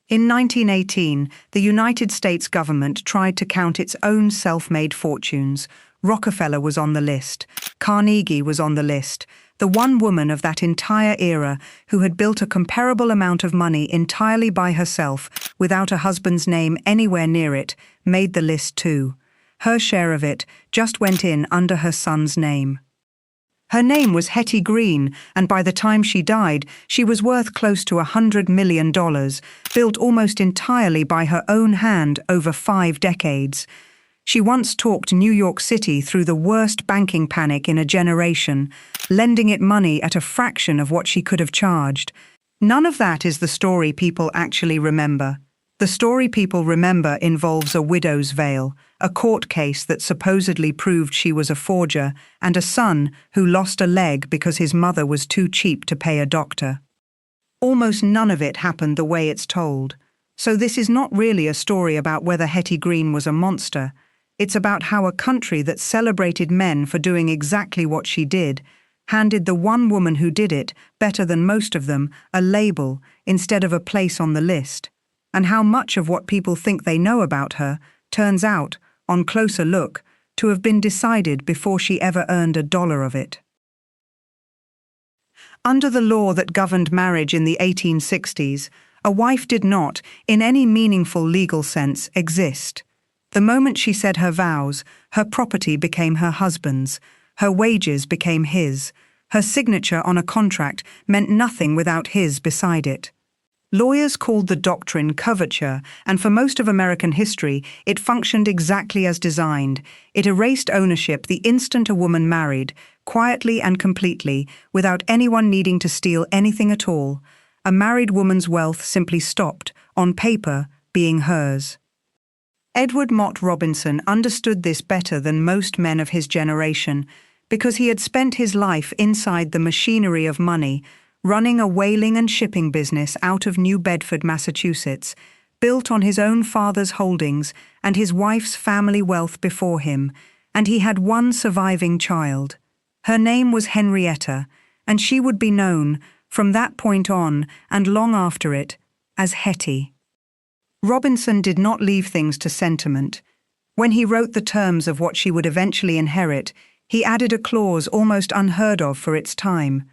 In 1918, the United States government tried to count its own self-made fortunes. Rockefeller was on the list. Carnegie was on the list. The one woman of that entire era who had built a comparable amount of money entirely by herself, without a husband's name anywhere near it, made the list too. Her share of it just went in under her son's name. Her name was Hetty Green, and by the time she died, she was worth close to $100 million, built almost entirely by her own hand over 5 decades. She once talked New York City through the worst banking panic in a generation, lending it money at a fraction of what she could have charged. None of that is the story people actually remember. The story people remember involves a widow's veil, a court case that supposedly proved she was a forger, and a son who lost a leg because his mother was too cheap to pay a doctor. Almost none of it happened the way it's told. So this is not really a story about whether Hetty Green was a monster. It's about how a country that celebrated men for doing exactly what she did handed the one woman who did it, better than most of them, a label instead of a place on the list. And how much of what people think they know about her turns out, on closer look, to have been decided before she ever earned $1 of it. Under the law that governed marriage in the 1860s, a wife did not, in any meaningful legal sense, exist. The moment she said her vows, her property became her husband's, her wages became his, her signature on a contract meant nothing without his beside it. Lawyers called the doctrine coverture, and for most of American history, it functioned exactly as designed. It erased ownership the instant a woman married, quietly and completely, without anyone needing to steal anything at all. A married woman's wealth simply stopped, on paper, being hers. Edward Mott Robinson understood this better than most men of his generation, because he had spent his life inside the machinery of money, running a whaling and shipping business out of New Bedford, Massachusetts, built on his own father's holdings and his wife's family wealth before him, and he had one surviving child. Her name was Henrietta, and she would be known, from that point on and long after it, as Hetty. Robinson did not leave things to sentiment. When he wrote the terms of what she would eventually inherit, he added a clause almost unheard of for its time.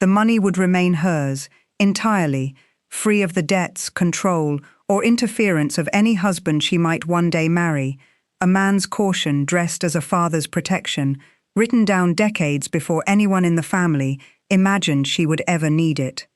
The money would remain hers, entirely, free of the debts, control, or interference of any husband she might one day marry, a man's caution dressed as a father's protection, written down decades before anyone in the family imagined she would ever need it.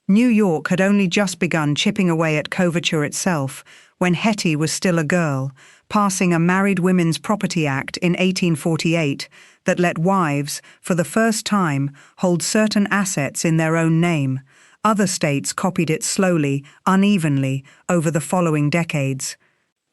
New York had only just begun chipping away at coverture itself when Hetty was still a girl, passing a Married Women's Property Act in 1848 that let wives, for the first time, hold certain assets in their own name. Other states copied it slowly, unevenly, over the following decades.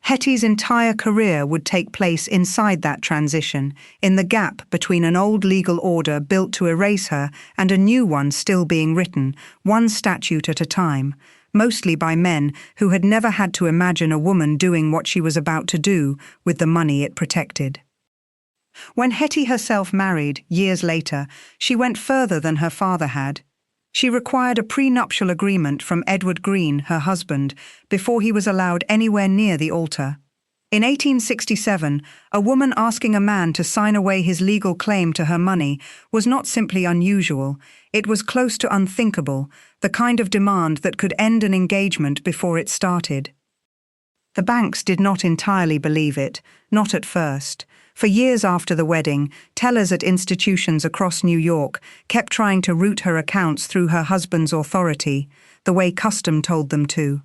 Hetty's entire career would take place inside that transition, in the gap between an old legal order built to erase her and a new one still being written, one statute at a time, mostly by men who had never had to imagine a woman doing what she was about to do with the money it protected. When Hetty herself married, years later, she went further than her father had. She required a prenuptial agreement from Edward Green, her husband, before he was allowed anywhere near the altar. In 1867, a woman asking a man to sign away his legal claim to her money was not simply unusual, it was close to unthinkable, the kind of demand that could end an engagement before it started. The banks did not entirely believe it, not at first. For years after the wedding, tellers at institutions across New York kept trying to route her accounts through her husband's authority, the way custom told them to.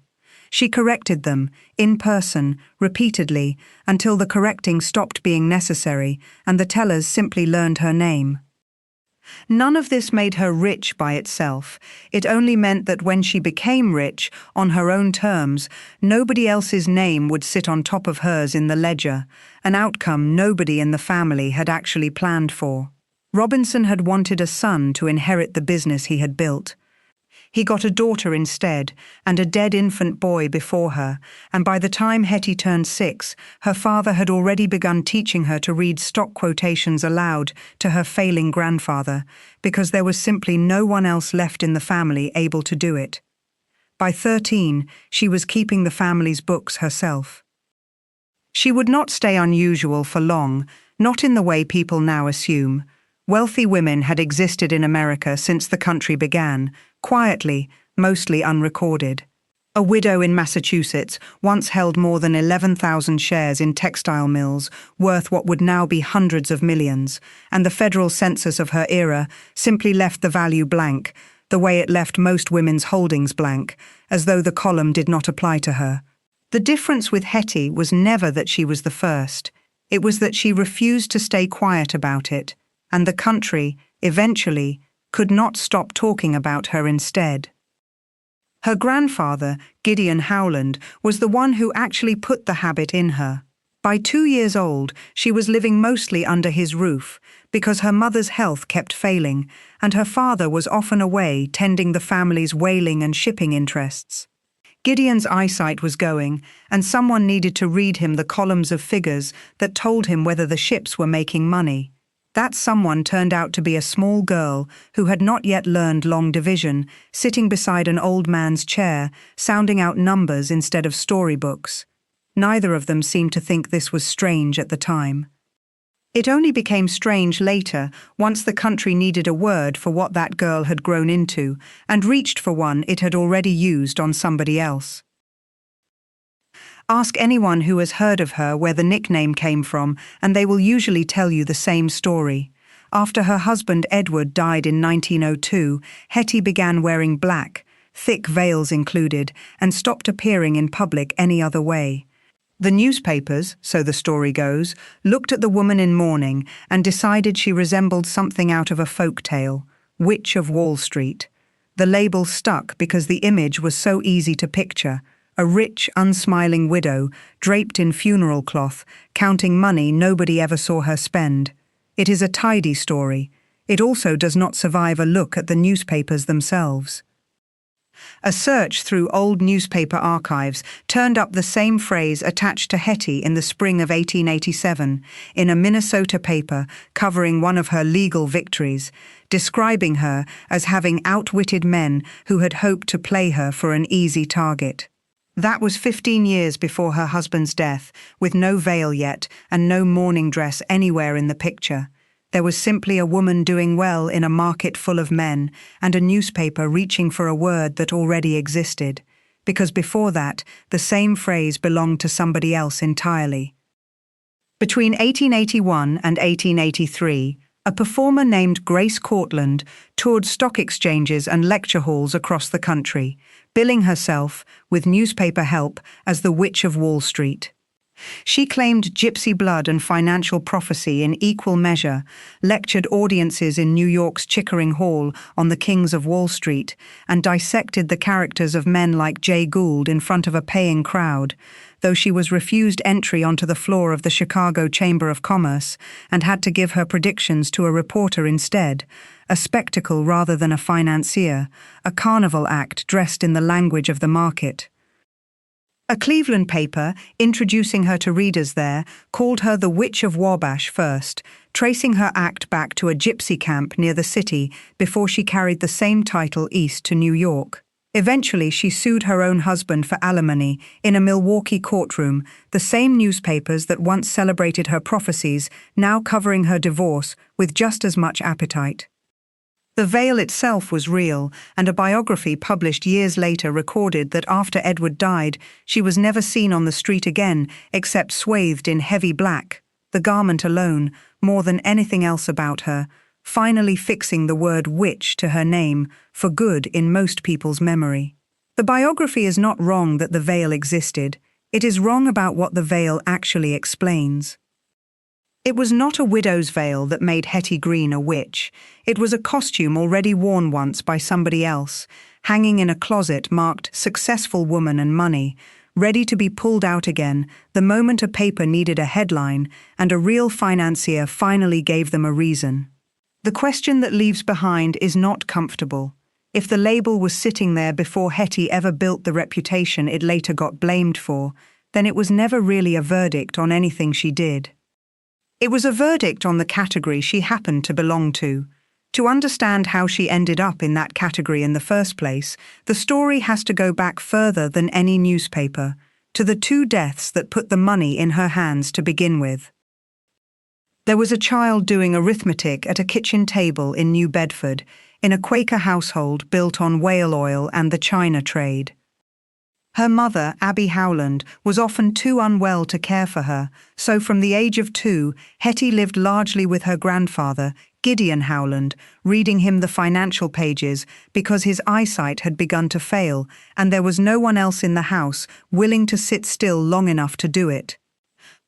She corrected them, in person, repeatedly, until the correcting stopped being necessary and the tellers simply learned her name. None of this made her rich by itself. It only meant that when she became rich, on her own terms, nobody else's name would sit on top of hers in the ledger, an outcome nobody in the family had actually planned for. Robinson had wanted a son to inherit the business he had built. He got a daughter instead, and a dead infant boy before her, and by the time Hetty turned 6, her father had already begun teaching her to read stock quotations aloud to her failing grandfather, because there was simply no one else left in the family able to do it. By 13, she was keeping the family's books herself. She would not stay unusual for long, not in the way people now assume. Wealthy women had existed in America since the country began, quietly, mostly unrecorded. A widow in Massachusetts once held more than 11,000 shares in textile mills, worth what would now be hundreds of millions, and the federal census of her era simply left the value blank, the way it left most women's holdings blank, as though the column did not apply to her. The difference with Hetty was never that she was the first. It was that she refused to stay quiet about it, and the country, eventually, could not stop talking about her instead. Her grandfather, Gideon Howland, was the one who actually put the habit in her. By 2 years old, she was living mostly under his roof, because her mother's health kept failing, and her father was often away tending the family's whaling and shipping interests. Gideon's eyesight was going, and someone needed to read him the columns of figures that told him whether the ships were making money. That someone turned out to be a small girl who had not yet learned long division, sitting beside an old man's chair, sounding out numbers instead of storybooks. Neither of them seemed to think this was strange at the time. It only became strange later, once the country needed a word for what that girl had grown into, and reached for one it had already used on somebody else. Ask anyone who has heard of her where the nickname came from, and they will usually tell you the same story. After her husband Edward died in 1902, Hetty began wearing black, thick veils included, and stopped appearing in public any other way. The newspapers, so the story goes, looked at the woman in mourning and decided she resembled something out of a folk tale, Witch of Wall Street. The label stuck because the image was so easy to picture. A rich, unsmiling widow, draped in funeral cloth, counting money nobody ever saw her spend. It is a tidy story. It also does not survive a look at the newspapers themselves. A search through old newspaper archives turned up the same phrase attached to Hetty in the spring of 1887, in a Minnesota paper covering one of her legal victories, describing her as having outwitted men who had hoped to play her for an easy target. That was 15 years before her husband's death, with no veil yet and no mourning dress anywhere in the picture. There was simply a woman doing well in a market full of men, and a newspaper reaching for a word that already existed, because before that, the same phrase belonged to somebody else entirely. Between 1881 and 1883, a performer named Grace Cortland toured stock exchanges and lecture halls across the country, billing herself, with newspaper help, as the Witch of Wall Street. She claimed gypsy blood and financial prophecy in equal measure, lectured audiences in New York's Chickering Hall on the kings of Wall Street, and dissected the characters of men like Jay Gould in front of a paying crowd, though she was refused entry onto the floor of the Chicago Chamber of Commerce and had to give her predictions to a reporter instead, a spectacle rather than a financier, a carnival act dressed in the language of the market. A Cleveland paper, introducing her to readers there, called her the Witch of Wabash first, tracing her act back to a gypsy camp near the city before she carried the same title east to New York. Eventually, she sued her own husband for alimony in a Milwaukee courtroom, the same newspapers that once celebrated her prophecies now covering her divorce with just as much appetite. The veil itself was real, and a biography published years later recorded that after Edward died, she was never seen on the street again except swathed in heavy black, the garment alone, more than anything else about her, finally fixing the word witch to her name for good in most people's memory. The biography is not wrong that the veil existed. It is wrong about what the veil actually explains. It was not a widow's veil that made Hetty Green a witch. It was a costume already worn once by somebody else, hanging in a closet marked "Successful Woman and Money," ready to be pulled out again the moment a paper needed a headline and a real financier finally gave them a reason. The question that leaves behind is not comfortable. If the label was sitting there before Hetty ever built the reputation it later got blamed for, then it was never really a verdict on anything she did. It was a verdict on the category she happened to belong to. To understand how she ended up in that category in the first place, the story has to go back further than any newspaper, to the two deaths that put the money in her hands to begin with. There was a child doing arithmetic at a kitchen table in New Bedford, in a Quaker household built on whale oil and the China trade. Her mother, Abby Howland, was often too unwell to care for her, so from the age of 2, Hetty lived largely with her grandfather, Gideon Howland, reading him the financial pages because his eyesight had begun to fail and there was no one else in the house willing to sit still long enough to do it.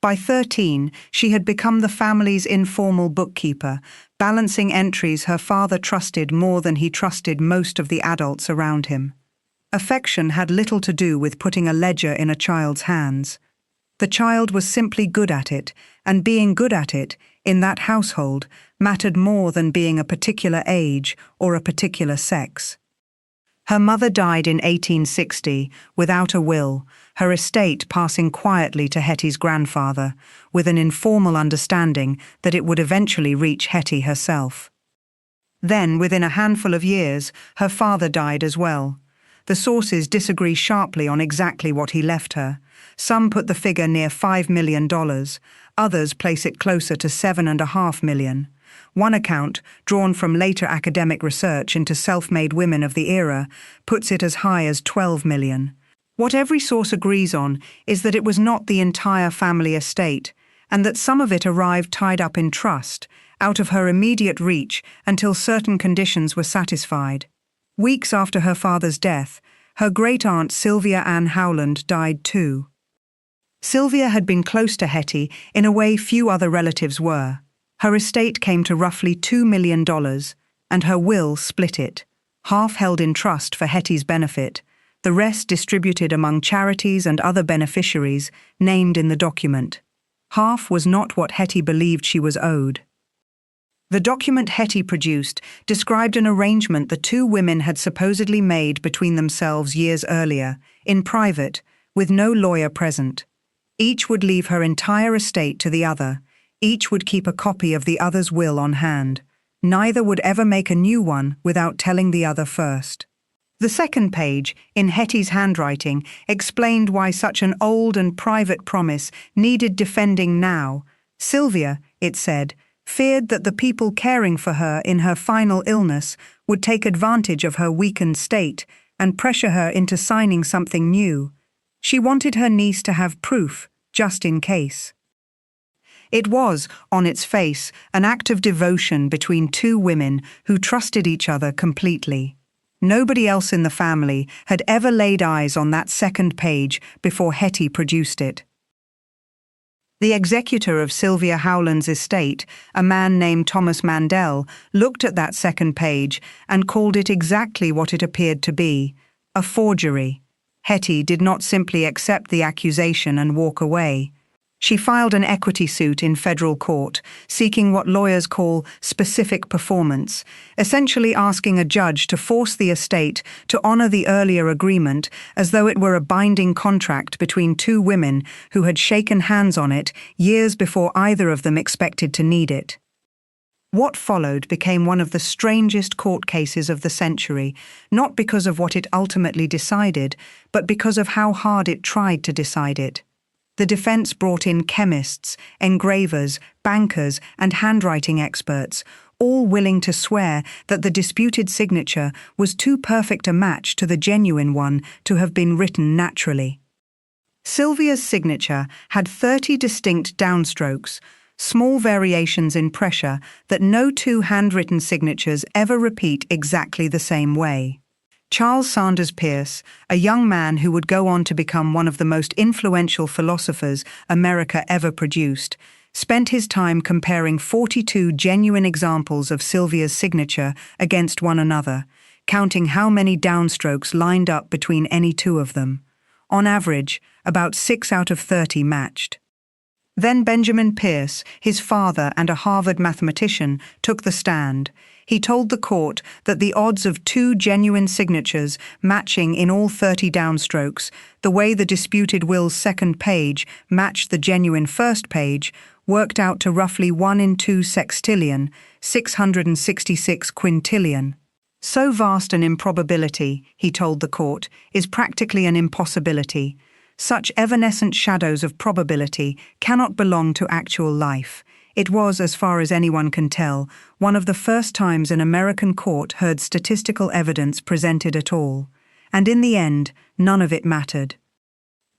By 13, she had become the family's informal bookkeeper, balancing entries her father trusted more than he trusted most of the adults around him. Affection had little to do with putting a ledger in a child's hands. The child was simply good at it, and being good at it, in that household, mattered more than being a particular age or a particular sex. Her mother died in 1860 without a will, her estate passing quietly to Hetty's grandfather, with an informal understanding that it would eventually reach Hetty herself. Then, within a handful of years, her father died as well. The sources disagree sharply on exactly what he left her. Some put the figure near $5 million, others place it closer to $7.5 million. One account, drawn from later academic research into self-made women of the era, puts it as high as $12 million. What every source agrees on is that it was not the entire family estate, and that some of it arrived tied up in trust, out of her immediate reach until certain conditions were satisfied. Weeks after her father's death, her great-aunt Sylvia Ann Howland died too. Sylvia had been close to Hetty in a way few other relatives were. Her estate came to roughly $2 million, and her will split it, half held in trust for Hetty's benefit, the rest distributed among charities and other beneficiaries named in the document. Half was not what Hetty believed she was owed. The document Hetty produced described an arrangement the two women had supposedly made between themselves years earlier, in private, with no lawyer present. Each would leave her entire estate to the other. Each would keep a copy of the other's will on hand. Neither would ever make a new one without telling the other first. The second page, in Hetty's handwriting, explained why such an old and private promise needed defending now. Sylvia, it said, feared that the people caring for her in her final illness would take advantage of her weakened state and pressure her into signing something new. She wanted her niece to have proof, just in case. It was, on its face, an act of devotion between two women who trusted each other completely. Nobody else in the family had ever laid eyes on that second page before Hetty produced it. The executor of Sylvia Howland's estate, a man named Thomas Mandel, looked at that second page and called it exactly what it appeared to be, a forgery. Hetty did not simply accept the accusation and walk away. She filed an equity suit in federal court, seeking what lawyers call specific performance, essentially asking a judge to force the estate to honor the earlier agreement as though it were a binding contract between two women who had shaken hands on it years before either of them expected to need it. What followed became one of the strangest court cases of the century, not because of what it ultimately decided, but because of how hard it tried to decide it. The defense brought in chemists, engravers, bankers, and handwriting experts, all willing to swear that the disputed signature was too perfect a match to the genuine one to have been written naturally. Sylvia's signature had 30 distinct downstrokes, small variations in pressure that no two handwritten signatures ever repeat exactly the same way. Charles Sanders Peirce, a young man who would go on to become one of the most influential philosophers America ever produced, spent his time comparing 42 genuine examples of Sylvia's signature against one another, counting how many downstrokes lined up between any two of them. On average, about 6 out of 30 matched. Then Benjamin Peirce, his father and a Harvard mathematician, took the stand. He told the court that the odds of 2 genuine signatures matching in all 30 downstrokes, the way the disputed will's second page matched the genuine first page, worked out to roughly 1 in 2 sextillion, 666 quintillion. So vast an improbability, he told the court, is practically an impossibility. Such evanescent shadows of probability cannot belong to actual life. It was, as far as anyone can tell, one of the first times an American court heard statistical evidence presented at all. And in the end, none of it mattered.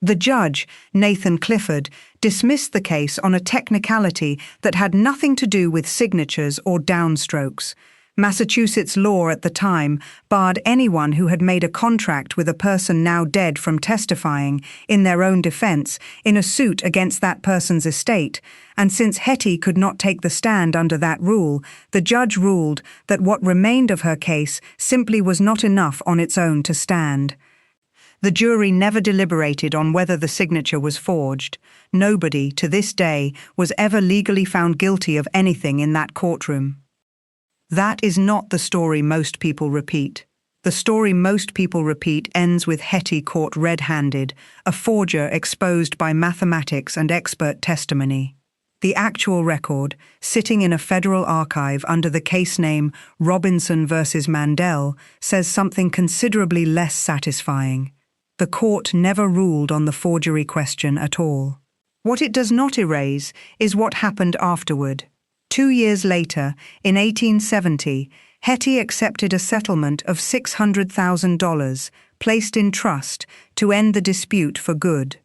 The judge, Nathan Clifford, dismissed the case on a technicality that had nothing to do with signatures or downstrokes. Massachusetts law at the time barred anyone who had made a contract with a person now dead from testifying, in their own defense, in a suit against that person's estate, and since Hetty could not take the stand under that rule, the judge ruled that what remained of her case simply was not enough on its own to stand. The jury never deliberated on whether the signature was forged. Nobody, to this day, was ever legally found guilty of anything in that courtroom. That is not the story most people repeat. The story most people repeat ends with Hetty caught red-handed, a forger exposed by mathematics and expert testimony. The actual record, sitting in a federal archive under the case name Robinson versus Mandel, says something considerably less satisfying. The court never ruled on the forgery question at all. What it does not erase is what happened afterward. 2 years later, in 1870, Hetty accepted a settlement of $600,000, placed in trust, to end the dispute for good.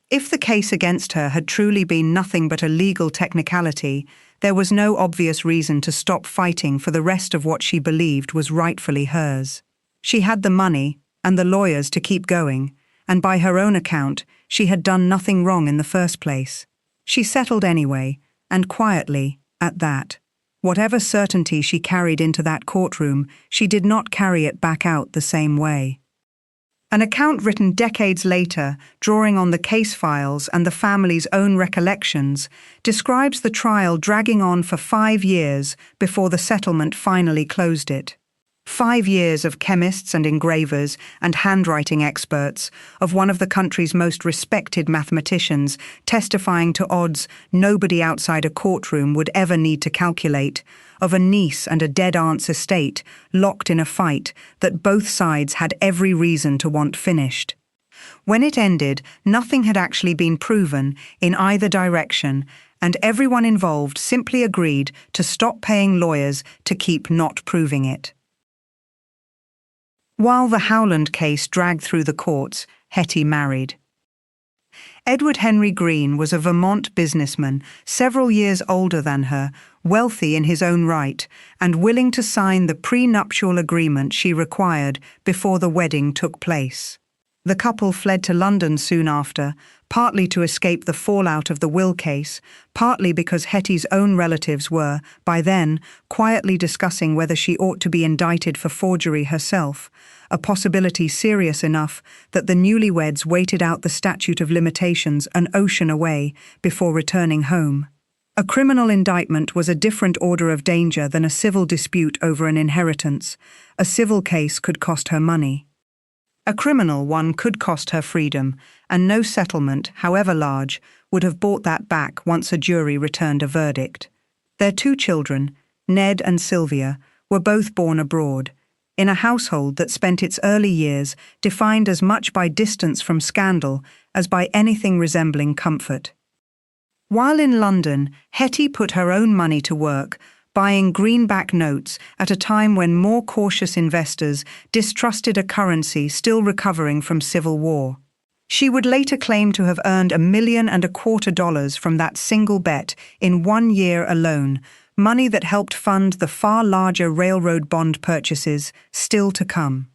If the case against her had truly been nothing but a legal technicality, there was no obvious reason to stop fighting for the rest of what she believed was rightfully hers. She had the money and the lawyers to keep going, and by her own account, she had done nothing wrong in the first place. She settled anyway, and quietly, at that. Whatever certainty she carried into that courtroom, she did not carry it back out the same way. An account written decades later, drawing on the case files and the family's own recollections, describes the trial dragging on for 5 years before the settlement finally closed it. 5 years of chemists and engravers and handwriting experts, of one of the country's most respected mathematicians, testifying to odds nobody outside a courtroom would ever need to calculate, of a niece and a dead aunt's estate, locked in a fight that both sides had every reason to want finished. When it ended, nothing had actually been proven in either direction, and everyone involved simply agreed to stop paying lawyers to keep not proving it. While the Howland case dragged through the courts, Hetty married. Edward Henry Green was a Vermont businessman, several years older than her, wealthy in his own right, and willing to sign the prenuptial agreement she required before the wedding took place. The couple fled to London soon after, partly to escape the fallout of the will case, partly because Hetty's own relatives were, by then, quietly discussing whether she ought to be indicted for forgery herself, a possibility serious enough that the newlyweds waited out the statute of limitations an ocean away before returning home. A criminal indictment was a different order of danger than a civil dispute over an inheritance. A civil case could cost her money. A criminal one could cost her freedom, and no settlement, however large, would have bought that back once a jury returned a verdict. Their 2 children, Ned and Sylvia, were both born abroad, in a household that spent its early years defined as much by distance from scandal as by anything resembling comfort. While in London, Hetty put her own money to work, buying greenback notes at a time when more cautious investors distrusted a currency still recovering from civil war. She would later claim to have earned $1.25 million from that single bet in 1 year alone, money that helped fund the far larger railroad bond purchases still to come.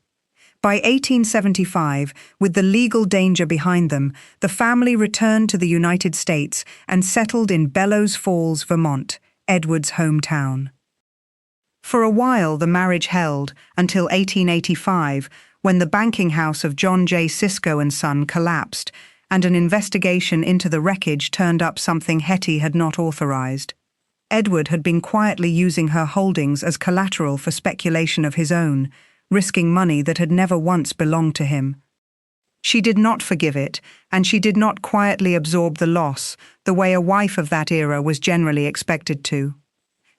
By 1875, with the legal danger behind them, the family returned to the United States and settled in Bellows Falls, Vermont, Edward's hometown. For a while the marriage held, until 1885, when the banking house of John J. Cisco and Son collapsed, and an investigation into the wreckage turned up something Hetty had not authorized. Edward had been quietly using her holdings as collateral for speculation of his own, risking money that had never once belonged to him. She did not forgive it, and she did not quietly absorb the loss, the way a wife of that era was generally expected to.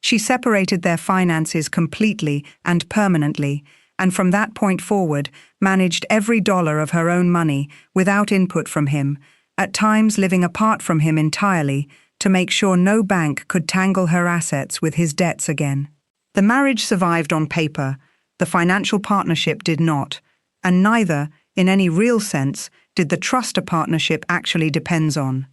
She separated their finances completely and permanently, and from that point forward managed every dollar of her own money without input from him, at times living apart from him entirely, to make sure no bank could tangle her assets with his debts again. The marriage survived on paper, the financial partnership did not, and neither, in any real sense, did the trust a partnership actually depends on.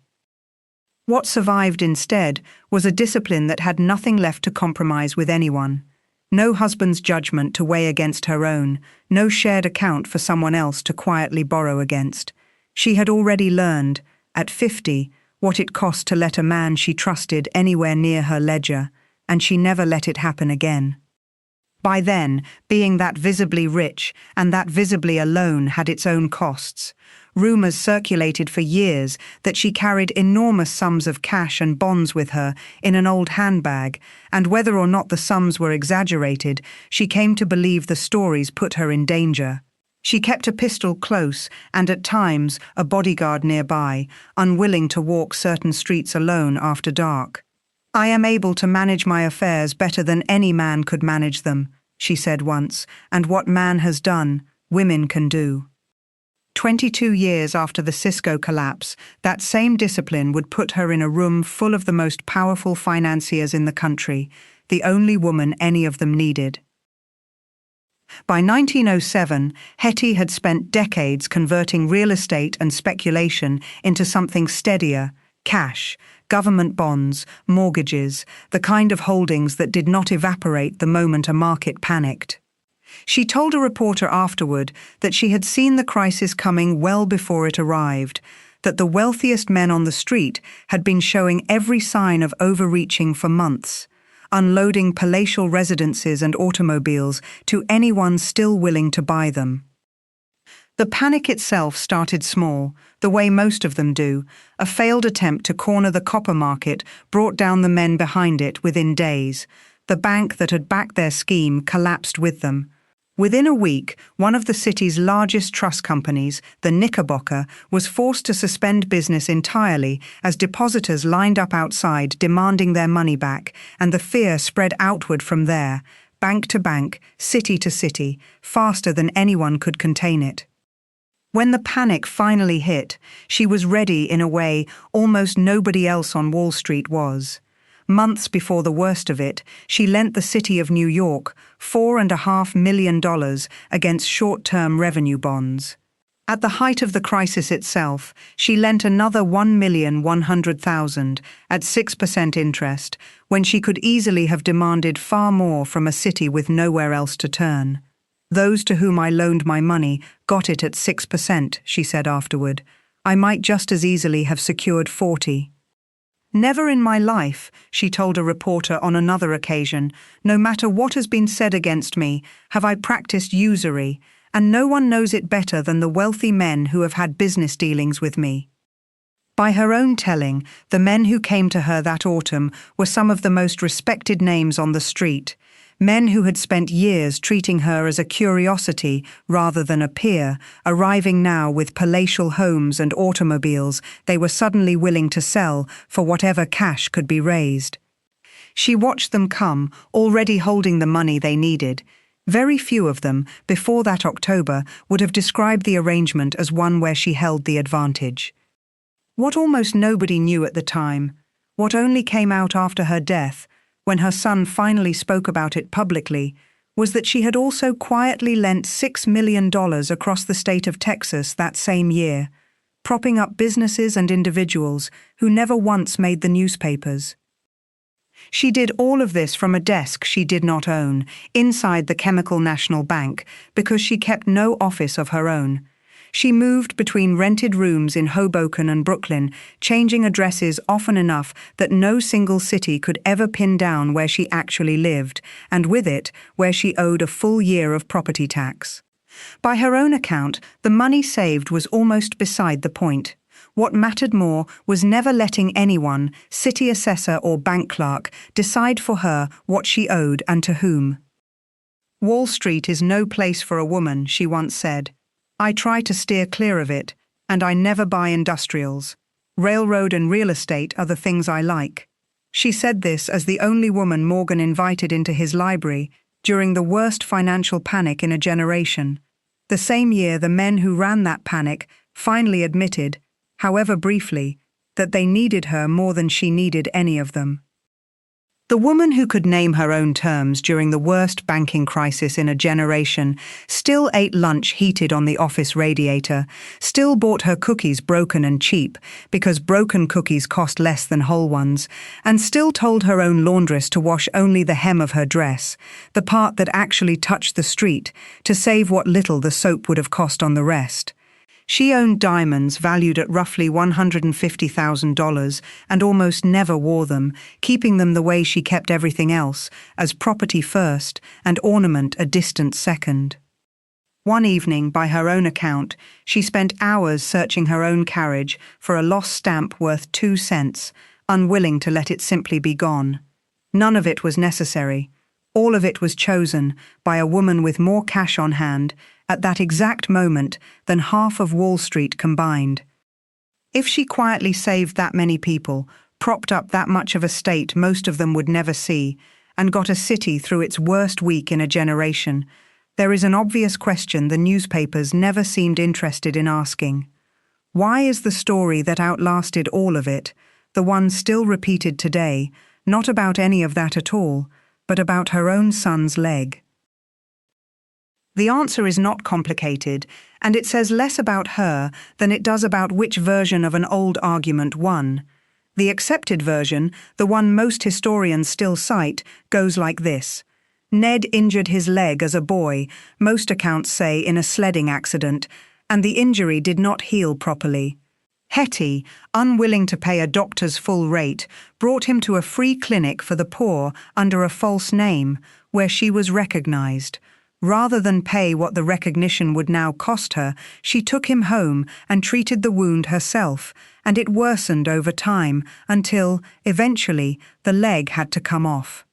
What survived instead was a discipline that had nothing left to compromise with anyone. No husband's judgment to weigh against her own, no shared account for someone else to quietly borrow against. She had already learned, at 50, what it cost to let a man she trusted anywhere near her ledger, and she never let it happen again. By then, being that visibly rich and that visibly alone had its own costs. Rumors circulated for years that she carried enormous sums of cash and bonds with her in an old handbag, and whether or not the sums were exaggerated, she came to believe the stories put her in danger. She kept a pistol close and at times a bodyguard nearby, unwilling to walk certain streets alone after dark. "I am able to manage my affairs better than any man could manage them," she said once, "and what man has done, women can do." 22 years after the Cisco collapse, that same discipline would put her in a room full of the most powerful financiers in the country, the only woman any of them needed. By 1907, Hetty had spent decades converting real estate and speculation into something steadier: cash, government bonds, mortgages, the kind of holdings that did not evaporate the moment a market panicked. She told a reporter afterward that she had seen the crisis coming well before it arrived, that the wealthiest men on the street had been showing every sign of overreaching for months, unloading palatial residences and automobiles to anyone still willing to buy them. The panic itself started small, the way most of them do. A failed attempt to corner the copper market brought down the men behind it within days. The bank that had backed their scheme collapsed with them. Within a week, one of the city's largest trust companies, the Knickerbocker, was forced to suspend business entirely as depositors lined up outside demanding their money back, and the fear spread outward from there, bank to bank, city to city, faster than anyone could contain it. When the panic finally hit, she was ready in a way almost nobody else on Wall Street was. Months before the worst of it, she lent the city of New York $4.5 million against short-term revenue bonds. At the height of the crisis itself, she lent another $1,100,000 at 6% interest, when she could easily have demanded far more from a city with nowhere else to turn. "Those to whom I loaned my money got it at 6%, she said afterward. "I might just as easily have secured 40. "Never in my life," she told a reporter on another occasion, "no matter what has been said against me, have I practiced usury, and no one knows it better than the wealthy men who have had business dealings with me." By her own telling, the men who came to her that autumn were some of the most respected names on the street, men who had spent years treating her as a curiosity rather than a peer, arriving now with palatial homes and automobiles they were suddenly willing to sell for whatever cash could be raised. She watched them come, already holding the money they needed. Very few of them, before that October, would have described the arrangement as one where she held the advantage. What almost nobody knew at the time, what only came out after her death, when her son finally spoke about it publicly, was that she had also quietly lent $6 million across the state of Texas that same year, propping up businesses and individuals who never once made the newspapers. She did all of this from a desk she did not own, inside the Chemical National Bank, because she kept no office of her own. She moved between rented rooms in Hoboken and Brooklyn, changing addresses often enough that no single city could ever pin down where she actually lived, and with it, where she owed a full year of property tax. By her own account, the money saved was almost beside the point. What mattered more was never letting anyone, city assessor or bank clerk, decide for her what she owed and to whom. "Wall Street is no place for a woman," she once said. "I try to steer clear of it, and I never buy industrials. Railroad and real estate are the things I like." She said this as the only woman Morgan invited into his library during the worst financial panic in a generation. The same year, the men who ran that panic finally admitted, however briefly, that they needed her more than she needed any of them. The woman who could name her own terms during the worst banking crisis in a generation still ate lunch heated on the office radiator, still bought her cookies broken and cheap because broken cookies cost less than whole ones, and still told her own laundress to wash only the hem of her dress, the part that actually touched the street, to save what little the soap would have cost on the rest. She owned diamonds valued at roughly $150,000 and almost never wore them, keeping them the way she kept everything else, as property first and ornament a distant second. One evening, by her own account, she spent hours searching her own carriage for a lost stamp worth 2 cents, unwilling to let it simply be gone. None of it was necessary. All of it was chosen by a woman with more cash on hand at that exact moment than half of Wall Street combined. If she quietly saved that many people, propped up that much of a state most of them would never see, and got a city through its worst week in a generation, there is an obvious question the newspapers never seemed interested in asking. Why is the story that outlasted all of it, the one still repeated today, not about any of that at all, but about her own son's leg? The answer is not complicated, and it says less about her than it does about which version of an old argument won. The accepted version, the one most historians still cite, goes like this. Ned injured his leg as a boy, most accounts say in a sledding accident, and the injury did not heal properly. Hetty, unwilling to pay a doctor's full rate, brought him to a free clinic for the poor under a false name, where she was recognized. Rather than pay what the recognition would now cost her, she took him home and treated the wound herself, and it worsened over time until, eventually, the leg had to come off.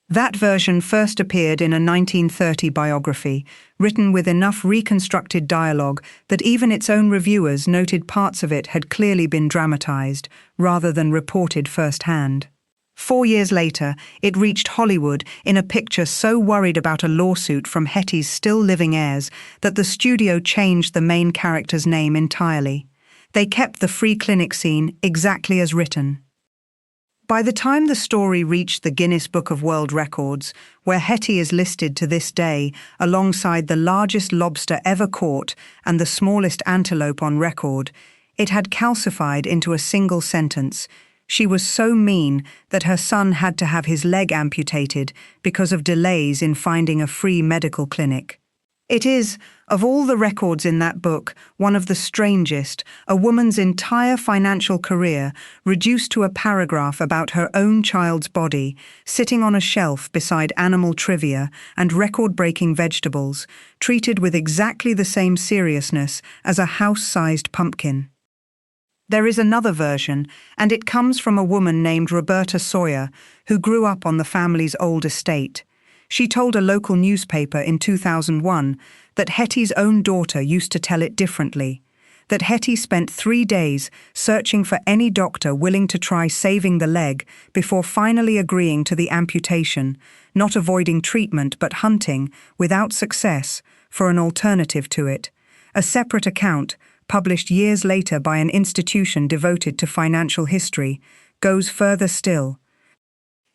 That version first appeared in a 1930 biography, written with enough reconstructed dialogue that even its own reviewers noted parts of it had clearly been dramatized, rather than reported firsthand. 4 years later, it reached Hollywood in a picture so worried about a lawsuit from Hetty's still-living heirs that the studio changed the main character's name entirely. They kept the free clinic scene exactly as written. By the time the story reached the Guinness Book of World Records, where Hetty is listed to this day alongside the largest lobster ever caught and the smallest antelope on record, it had calcified into a single sentence. She was so mean that her son had to have his leg amputated because of delays in finding a free medical clinic. It is, of all the records in that book, one of the strangest, a woman's entire financial career reduced to a paragraph about her own child's body, sitting on a shelf beside animal trivia and record-breaking vegetables, treated with exactly the same seriousness as a house-sized pumpkin. There is another version, and it comes from a woman named Roberta Sawyer, who grew up on the family's old estate. She told a local newspaper in 2001 that Hetty's own daughter used to tell it differently, that Hetty spent 3 days searching for any doctor willing to try saving the leg before finally agreeing to the amputation, not avoiding treatment but hunting, without success, for an alternative to it. A separate account, published years later by an institution devoted to financial history, goes further still.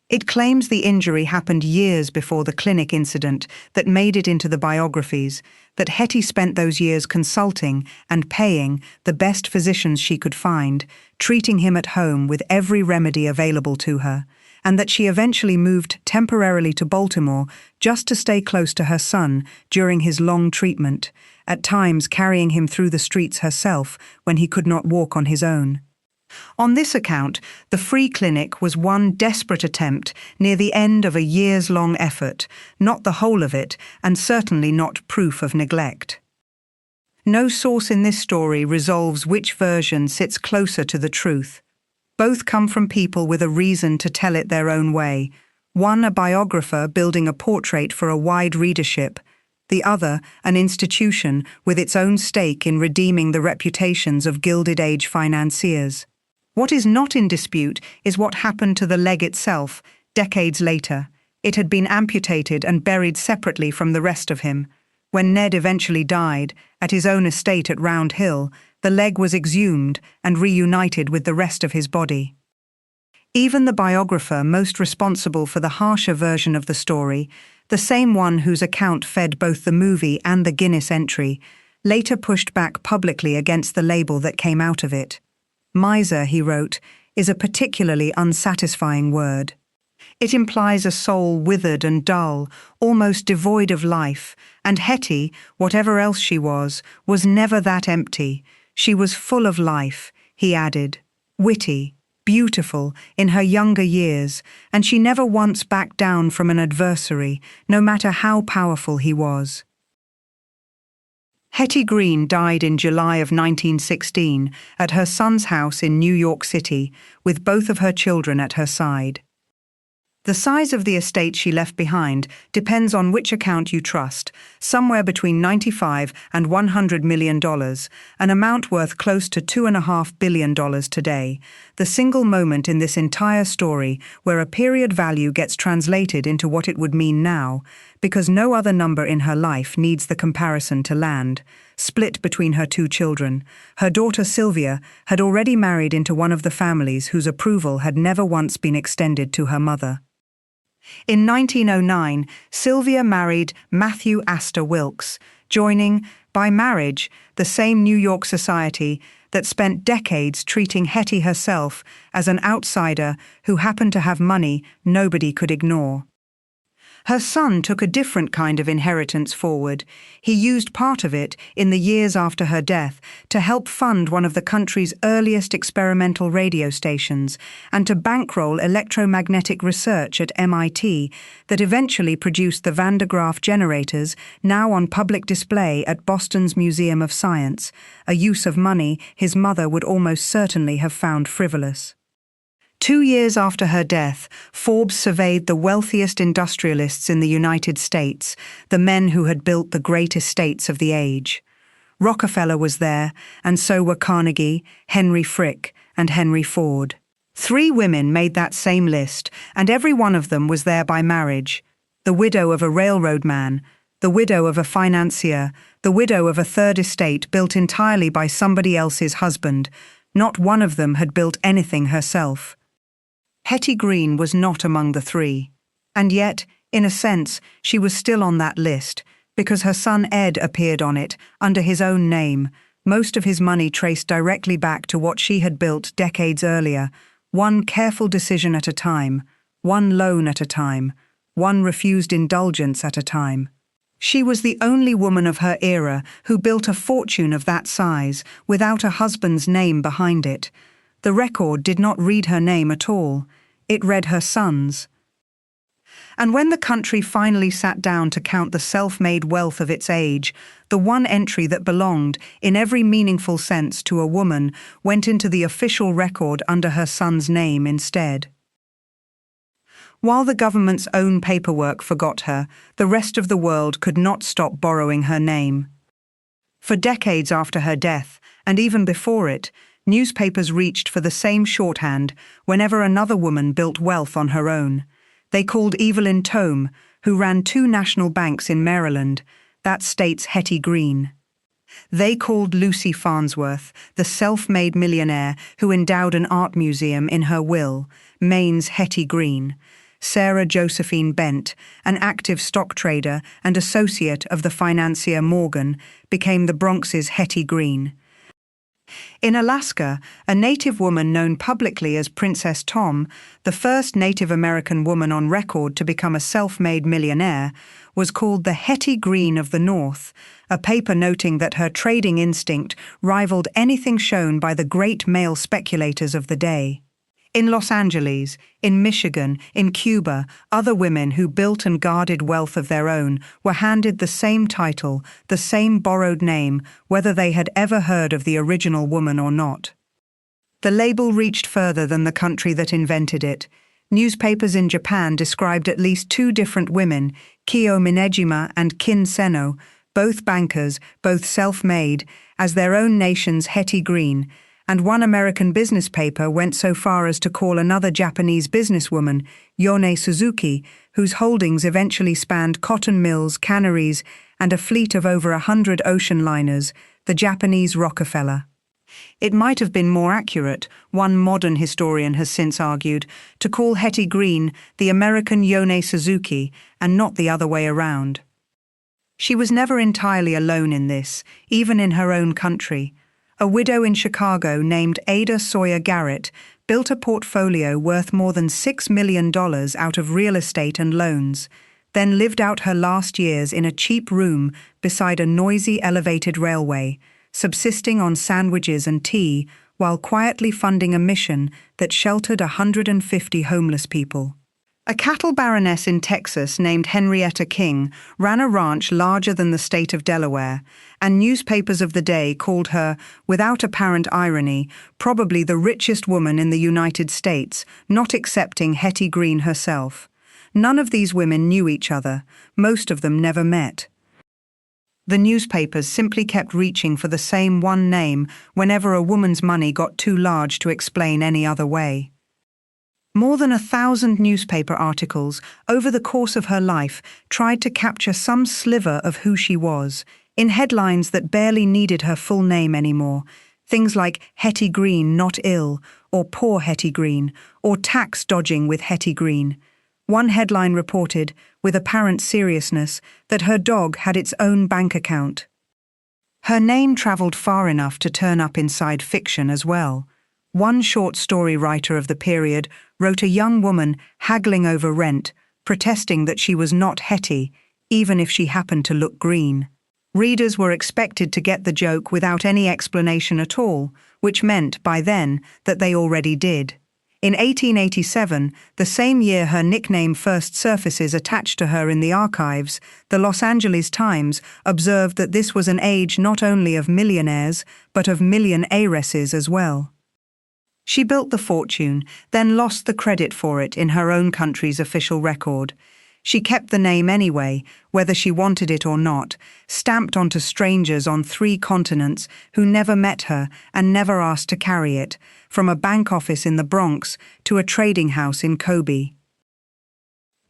It claims the injury happened years before the clinic incident that made it into the biographies, that Hetty spent those years consulting and paying the best physicians she could find, treating him at home with every remedy available to her, and that she eventually moved temporarily to Baltimore just to stay close to her son during his long treatment, at times carrying him through the streets herself when he could not walk on his own. On this account, the free clinic was one desperate attempt near the end of a years-long effort, not the whole of it, and certainly not proof of neglect. No source in this story resolves which version sits closer to the truth. Both come from people with a reason to tell it their own way, one a biographer building a portrait for a wide readership, the other an institution with its own stake in redeeming the reputations of Gilded Age financiers. What is not in dispute is what happened to the leg itself, decades later. It had been amputated and buried separately from the rest of him. When Ned eventually died, at his own estate at Round Hill, the leg was exhumed and reunited with the rest of his body. Even the biographer most responsible for the harsher version of the story, the same one whose account fed both the movie and the Guinness entry, later pushed back publicly against the label that came out of it. Miser, he wrote, is a particularly unsatisfying word. It implies a soul withered and dull, almost devoid of life, and Hetty, whatever else she was never that empty. She was full of life, he added, witty, beautiful in her younger years, and she never once backed down from an adversary, no matter how powerful he was. Hetty Green died in July of 1916 at her son's house in New York City, with both of her children at her side. The size of the estate she left behind depends on which account you trust, somewhere between $95 and $100 million, an amount worth close to $2.5 billion today, the single moment in this entire story where a period value gets translated into what it would mean now, because no other number in her life needs the comparison to land. Split between her two children, her daughter Sylvia had already married into one of the families whose approval had never once been extended to her mother. In 1909, Sylvia married Matthew Astor Wilkes, joining, by marriage, the same New York society that spent decades treating Hetty herself as an outsider who happened to have money nobody could ignore. Her son took a different kind of inheritance forward. He used part of it, in the years after her death, to help fund one of the country's earliest experimental radio stations and to bankroll electromagnetic research at MIT that eventually produced the Van de Graaff generators, now on public display at Boston's Museum of Science, a use of money his mother would almost certainly have found frivolous. 2 years after her death, Forbes surveyed the wealthiest industrialists in the United States, the men who had built the great estates of the age. Rockefeller was there, and so were Carnegie, Henry Frick, and Henry Ford. 3 women made that same list, and every one of them was there by marriage. The widow of a railroad man, the widow of a financier, the widow of a third estate built entirely by somebody else's husband. Not one of them had built anything herself. Hetty Green was not among the 3. And yet, in a sense, she was still on that list, because her son Ed appeared on it, under his own name, most of his money traced directly back to what she had built decades earlier, one careful decision at a time, one loan at a time, one refused indulgence at a time. She was the only woman of her era who built a fortune of that size without a husband's name behind it. The record did not read her name at all. It read her son's. And when the country finally sat down to count the self-made wealth of its age, the one entry that belonged, in every meaningful sense, to a woman went into the official record under her son's name instead. While the government's own paperwork forgot her, the rest of the world could not stop borrowing her name. For decades after her death, and even before it, newspapers reached for the same shorthand whenever another woman built wealth on her own. They called Evelyn Tome, who ran 2 national banks in Maryland, that state's Hetty Green. They called Lucy Farnsworth, the self-made millionaire who endowed an art museum in her will, Maine's Hetty Green. Sarah Josephine Bent, an active stock trader and associate of the financier Morgan, became the Bronx's Hetty Green. In Alaska, a Native woman known publicly as Princess Tom, the first Native American woman on record to become a self-made millionaire, was called the Hetty Green of the North, a paper noting that her trading instinct rivaled anything shown by the great male speculators of the day. In Los Angeles, in Michigan, in Cuba, other women who built and guarded wealth of their own were handed the same title, the same borrowed name, whether they had ever heard of the original woman or not. The label reached further than the country that invented it. Newspapers in Japan described at least 2 different women, Kiyo Minejima and Kin Seno, both bankers, both self-made, as their own nation's Hetty Green, and one American business paper went so far as to call another Japanese businesswoman, Yone Suzuki, whose holdings eventually spanned cotton mills, canneries, and a fleet of over 100 ocean liners, the Japanese Rockefeller. It might have been more accurate, one modern historian has since argued, to call Hetty Green the American Yone Suzuki and not the other way around. She was never entirely alone in this, even in her own country. A widow in Chicago named Ada Sawyer Garrett built a portfolio worth more than $6 million out of real estate and loans, then lived out her last years in a cheap room beside a noisy elevated railway, subsisting on sandwiches and tea while quietly funding a mission that sheltered 150 homeless people. A cattle baroness in Texas named Henrietta King ran a ranch larger than the state of Delaware, and newspapers of the day called her, without apparent irony, probably the richest woman in the United States, not excepting Hetty Green herself. None of these women knew each other, most of them never met. The newspapers simply kept reaching for the same one name whenever a woman's money got too large to explain any other way. More than 1,000 newspaper articles over the course of her life tried to capture some sliver of who she was, in headlines that barely needed her full name anymore, things like Hetty Green not ill, or poor Hetty Green, or tax dodging with Hetty Green. One headline reported, with apparent seriousness, that her dog had its own bank account. Her name traveled far enough to turn up inside fiction as well. One short story writer of the period wrote a young woman haggling over rent, protesting that she was not Hetty, even if she happened to look green. Readers were expected to get the joke without any explanation at all, which meant, by then, that they already did. In 1887, the same year her nickname first surfaces attached to her in the archives, the Los Angeles Times observed that this was an age not only of millionaires, but of millionairesses as well. She built the fortune, then lost the credit for it in her own country's official record. She kept the name anyway, whether she wanted it or not, stamped onto strangers on 3 continents who never met her and never asked to carry it, from a bank office in the Bronx to a trading house in Kobe.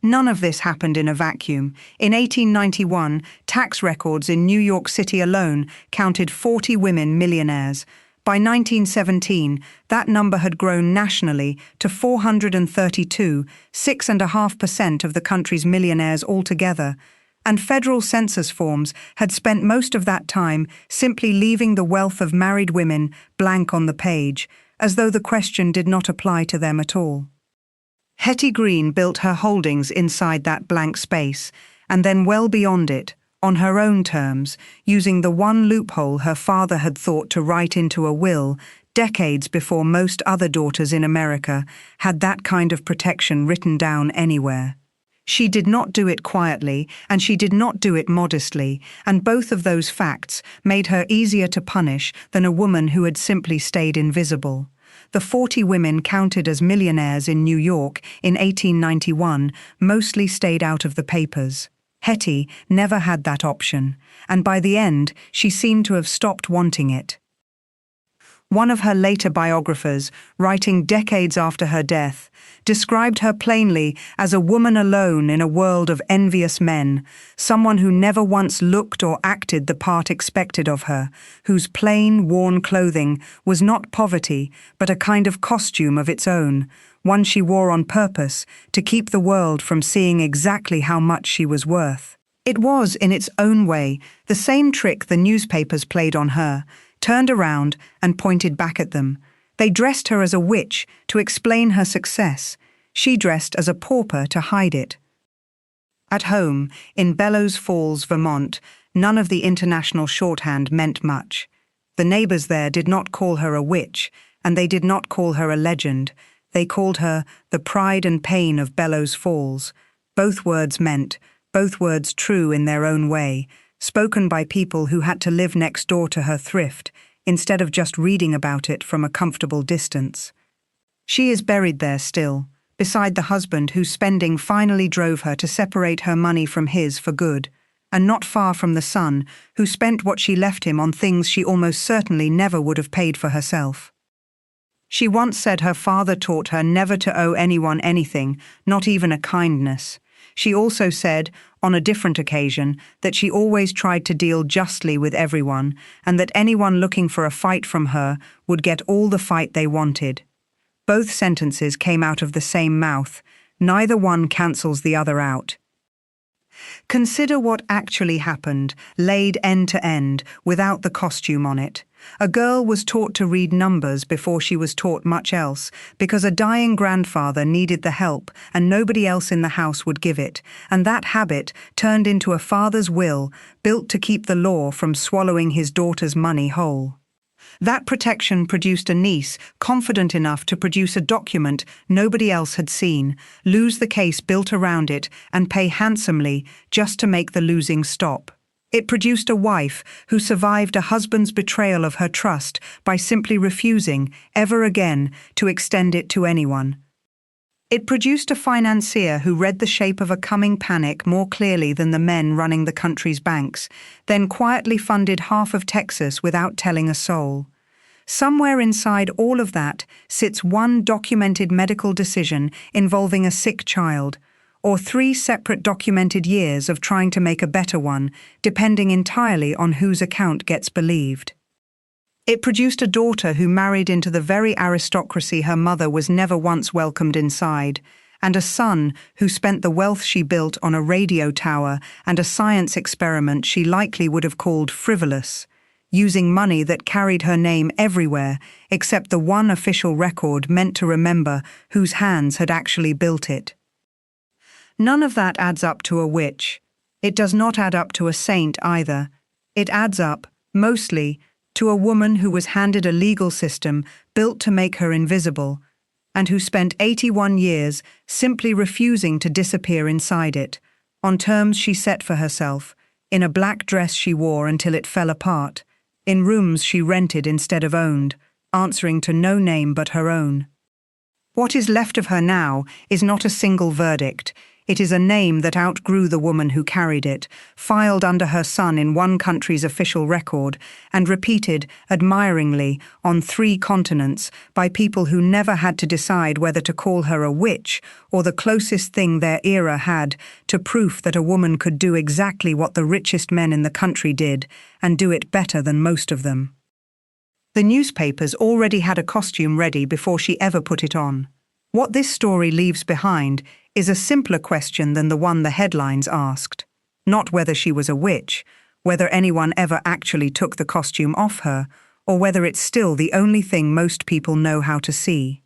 None of this happened in a vacuum. In 1891, tax records in New York City alone counted 40 women millionaires. By 1917, that number had grown nationally to 432, 6.5% of the country's millionaires altogether, and federal census forms had spent most of that time simply leaving the wealth of married women blank on the page, as though the question did not apply to them at all. Hetty Green built her holdings inside that blank space, and then well beyond it, on her own terms, using the one loophole her father had thought to write into a will, decades before most other daughters in America had that kind of protection written down anywhere. She did not do it quietly, and she did not do it modestly, and both of those facts made her easier to punish than a woman who had simply stayed invisible. The 40 women counted as millionaires in New York in 1891 mostly stayed out of the papers. Hetty never had that option, and by the end, she seemed to have stopped wanting it. One of her later biographers, writing decades after her death, described her plainly as a woman alone in a world of envious men, someone who never once looked or acted the part expected of her, whose plain, worn clothing was not poverty, but a kind of costume of its own, one she wore on purpose to keep the world from seeing exactly how much she was worth. It was, in its own way, the same trick the newspapers played on her, turned around and pointed back at them. They dressed her as a witch to explain her success. She dressed as a pauper to hide it. At home, in Bellows Falls, Vermont, none of the international shorthand meant much. The neighbors there did not call her a witch, and they did not call her a legend. They called her the pride and pain of Bellows Falls. Both words meant, both words true in their own way, spoken by people who had to live next door to her thrift, instead of just reading about it from a comfortable distance. She is buried there still, beside the husband whose spending finally drove her to separate her money from his for good, and not far from the son who spent what she left him on things she almost certainly never would have paid for herself. She once said her father taught her never to owe anyone anything, not even a kindness. She also said, on a different occasion, that she always tried to deal justly with everyone, and that anyone looking for a fight from her would get all the fight they wanted. Both sentences came out of the same mouth. Neither one cancels the other out. Consider what actually happened, laid end to end, without the costume on it. A girl was taught to read numbers before she was taught much else, because a dying grandfather needed the help and nobody else in the house would give it, and that habit turned into a father's will, built to keep the law from swallowing his daughter's money whole. That protection produced a niece confident enough to produce a document nobody else had seen, lose the case built around it, and pay handsomely just to make the losing stop. It produced a wife who survived a husband's betrayal of her trust by simply refusing, ever again, to extend it to anyone. It produced a financier who read the shape of a coming panic more clearly than the men running the country's banks, then quietly funded half of Texas without telling a soul. Somewhere inside all of that sits one documented medical decision involving a sick child, or 3 separate documented years of trying to make a better one, depending entirely on whose account gets believed. It produced a daughter who married into the very aristocracy her mother was never once welcomed inside, and a son who spent the wealth she built on a radio tower and a science experiment she likely would have called frivolous, using money that carried her name everywhere except the one official record meant to remember whose hands had actually built it. None of that adds up to a witch. It does not add up to a saint either. It adds up, mostly, to a woman who was handed a legal system built to make her invisible, and who spent 81 years simply refusing to disappear inside it, on terms she set for herself, in a black dress she wore until it fell apart, in rooms she rented instead of owned, answering to no name but her own. What is left of her now is not a single verdict. It is a name that outgrew the woman who carried it, filed under her son in one country's official record, and repeated admiringly on 3 continents by people who never had to decide whether to call her a witch or the closest thing their era had to proof that a woman could do exactly what the richest men in the country did, and do it better than most of them. The newspapers already had a costume ready before she ever put it on. What this story leaves behind is a simpler question than the one the headlines asked. Not whether she was a witch, whether anyone ever actually took the costume off her, or whether it's still the only thing most people know how to see.